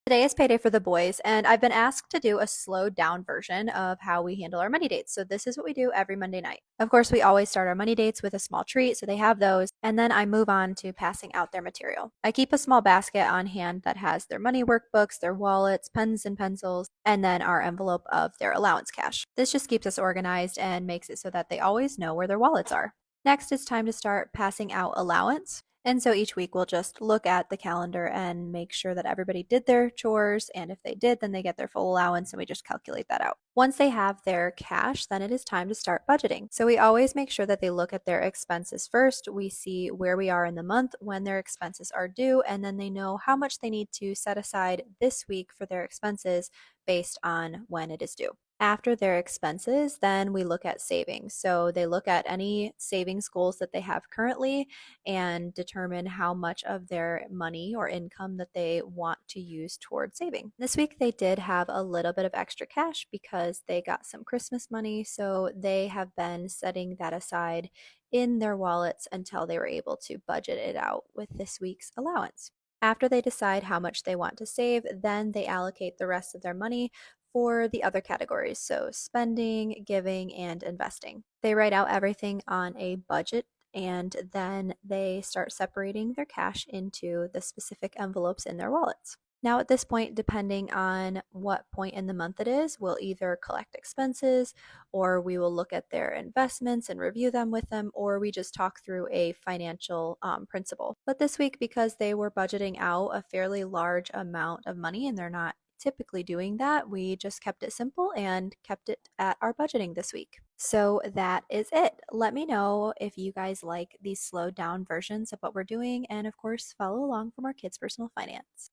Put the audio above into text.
Today is payday for the boys, and I've been asked to do a slowed down version of how we handle our money dates. So, this is what we do every Monday night. Of course, we always start our money dates with a small treat, so they have those, and then I move on to passing out their material. I keep a small basket on hand that has their money workbooks, their wallets, pens and pencils, and then our envelope of their allowance cash. This just keeps us organized and makes it so that they always know where their wallets are. Next, it's time to start passing out allowance. And so each week we'll just look at the calendar and make sure that everybody did their chores. And if they did, then they get their full allowance and we just calculate that out. Once they have their cash, then it is time to start budgeting. So we always make sure that they look at their expenses first. We see where we are in the month, when their expenses are due, and then they know how much they need to set aside this week for their expenses based on when it is due. After their expenses, then we look at savings. So they look at any savings goals that they have currently and determine how much of their money or income that they want to use towards saving. This week, they did have a little bit of extra cash because they got some Christmas money. So they have been setting that aside in their wallets until they were able to budget it out with this week's allowance. After they decide how much they want to save, then they allocate the rest of their money for the other categories, so spending, giving, and investing. They write out everything on a budget and then they start separating their cash into the specific envelopes in their wallets. Now, at this point, depending on what point in the month it is, we'll either collect expenses or we will look at their investments and review them with them, or we just talk through a financial principle. But this week, because they were budgeting out a fairly large amount of money and they're not typically doing that, we just kept it simple and kept it at our budgeting this week. So that is it. Let me know if you guys like these slowed down versions of what we're doing, and of course, follow along from our kids' personal finance.